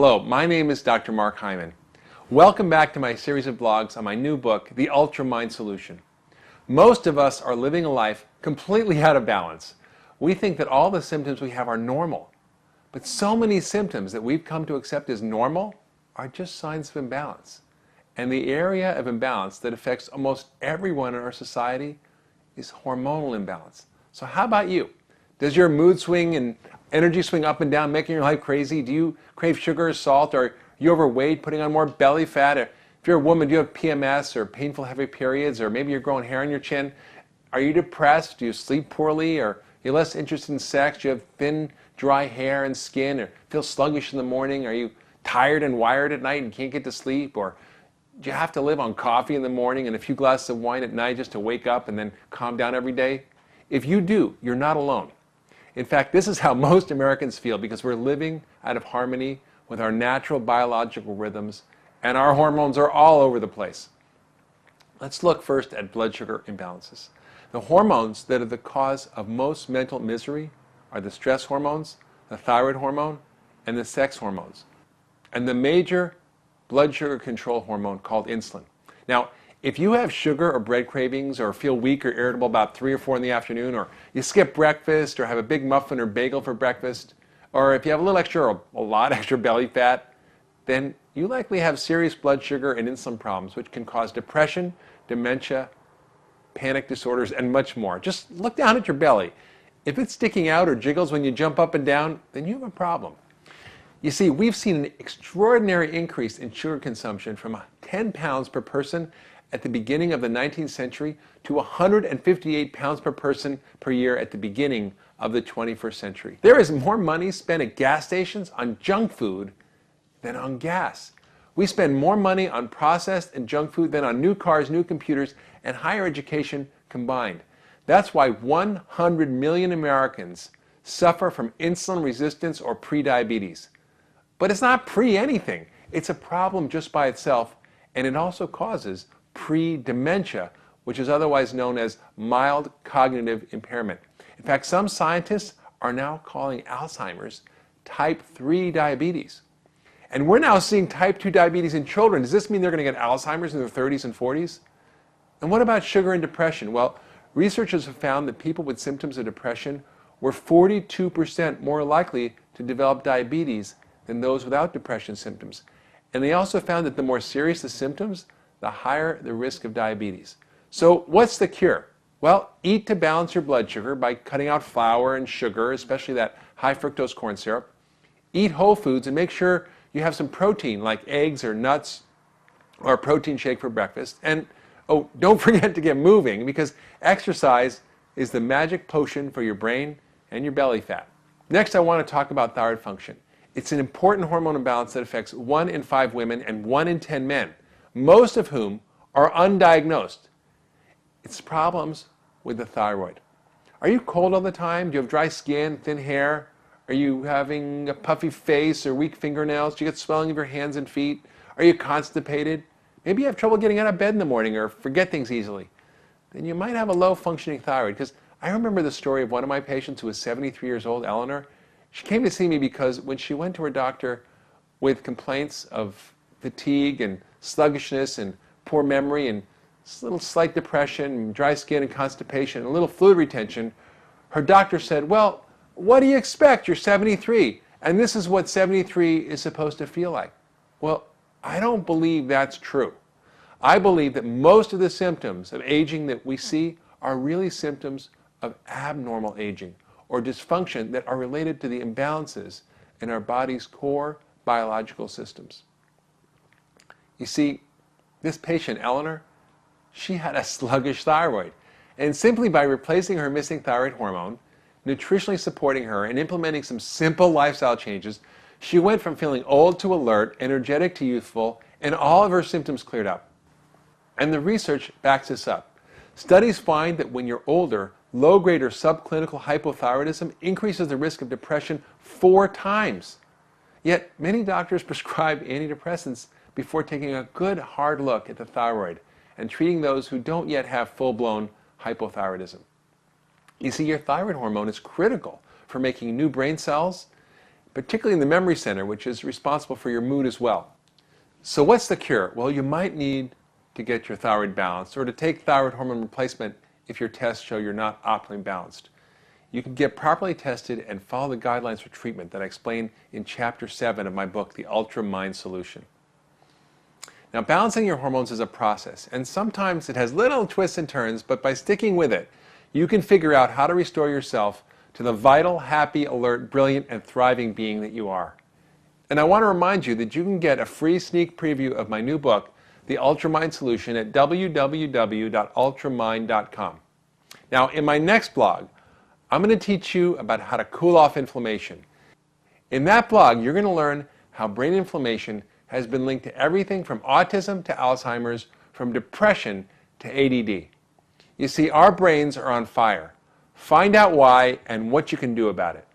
Hello, my name is Dr. Mark Hyman. Welcome back to my series of blogs on my new book, The UltraMind Solution. Most of us are living a life completely out of balance. We think that all the symptoms we have are normal, but so many symptoms that we've come to accept as normal are just signs of imbalance. And the area of imbalance that affects almost everyone in our society is hormonal imbalance. So how about you? Does your mood swing and energy swing up and down, making your life crazy? Do you crave sugar or salt? Or are you overweight, putting on more belly fat? Or if you're a woman, do you have PMS or painful heavy periods? Or maybe you're growing hair on your chin? Are you depressed? Do you sleep poorly? Or are you less interested in sex? Do you have thin, dry hair and skin? Or feel sluggish in the morning? Are you tired and wired at night and can't get to sleep? Or do you have to live on coffee in the morning and a few glasses of wine at night just to wake up and then calm down every day? If you do, you're not alone. In fact, this is how most Americans feel because we're living out of harmony with our natural biological rhythms and our hormones are all over the place. Let's look first at blood sugar imbalances. The hormones that are the cause of most mental misery are the stress hormones, the thyroid hormone, and the sex hormones, and the major blood sugar control hormone called insulin. Now, if you have sugar or bread cravings or feel weak or irritable about 3 or 4 in the afternoon, or you skip breakfast or have a big muffin or bagel for breakfast, or if you have a little extra or a lot extra belly fat, then you likely have serious blood sugar and insulin problems, which can cause depression, dementia, panic disorders, and much more. Just look down at your belly. If it's sticking out or jiggles when you jump up and down, then you have a problem. You see, we've seen an extraordinary increase in sugar consumption from 10 pounds per person at the beginning of the 19th century to 158 pounds per person per year at the beginning of the 21st century. There is more money spent at gas stations on junk food than on gas. We spend more money on processed and junk food than on new cars, new computers, and higher education combined. That's why 100 million Americans suffer from insulin resistance or prediabetes. But it's not pre-anything. It's a problem just by itself, and it also causes pre-dementia, which is otherwise known as mild cognitive impairment. In fact, some scientists are now calling Alzheimer's type 3 diabetes. And we're now seeing type 2 diabetes in children. Does this mean they're going to get Alzheimer's in their 30s and 40s? And what about sugar and depression? Well, researchers have found that people with symptoms of depression were 42% more likely to develop diabetes than those without depression symptoms. And they also found that the more serious the symptoms, the higher the risk of diabetes. So what's the cure? Well, eat to balance your blood sugar by cutting out flour and sugar, especially that high fructose corn syrup. Eat whole foods and make sure you have some protein like eggs or nuts or a protein shake for breakfast. And oh, don't forget to get moving because exercise is the magic potion for your brain and your belly fat. Next, I want to talk about thyroid function. It's an important hormone imbalance that affects 1 in 5 women and 1 in 10 men, most of whom are undiagnosed. It's problems with the thyroid. Are you cold all the time? Do you have dry skin, thin hair? Are you having a puffy face or weak fingernails? Do you get swelling of your hands and feet? Are you constipated? Maybe you have trouble getting out of bed in the morning or forget things easily. Then you might have a low functioning thyroid, because I remember the story of one of my patients who was 73 years old, Eleanor. She came to see me because when she went to her doctor with complaints of fatigue and sluggishness and poor memory and a little slight depression and dry skin and constipation and a little fluid retention, her doctor said, well, what do you expect? You're 73, and this is what 73 is supposed to feel like. Well, I don't believe that's true. I believe that most of the symptoms of aging that we see are really symptoms of abnormal aging or dysfunction that are related to the imbalances in our body's core biological systems. You see, this patient, Eleanor, she had a sluggish thyroid. And simply by replacing her missing thyroid hormone, nutritionally supporting her, and implementing some simple lifestyle changes, she went from feeling old to alert, energetic to youthful, and all of her symptoms cleared up. And the research backs this up. Studies find that when you're older, low-grade or subclinical hypothyroidism increases the risk of depression 4 times. Yet many doctors prescribe antidepressants before taking a good hard look at the thyroid and treating those who don't yet have full-blown hypothyroidism. You see, your thyroid hormone is critical for making new brain cells, particularly in the memory center, which is responsible for your mood as well. So what's the cure? Well, you might need to get your thyroid balanced or to take thyroid hormone replacement if your tests show you're not optimally balanced. You can get properly tested and follow the guidelines for treatment that I explain in Chapter 7 of my book, The UltraMind Solution. Now, balancing your hormones is a process, and sometimes it has little twists and turns, but by sticking with it, you can figure out how to restore yourself to the vital, happy, alert, brilliant, and thriving being that you are. And I want to remind you that you can get a free sneak preview of my new book, The UltraMind Solution, at www.ultramind.com. Now, in my next blog, I'm going to teach you about how to cool off inflammation. In that blog, you're going to learn how brain inflammation has been linked to everything from autism to Alzheimer's, from depression to ADD. You see, our brains are on fire. Find out why and what you can do about it.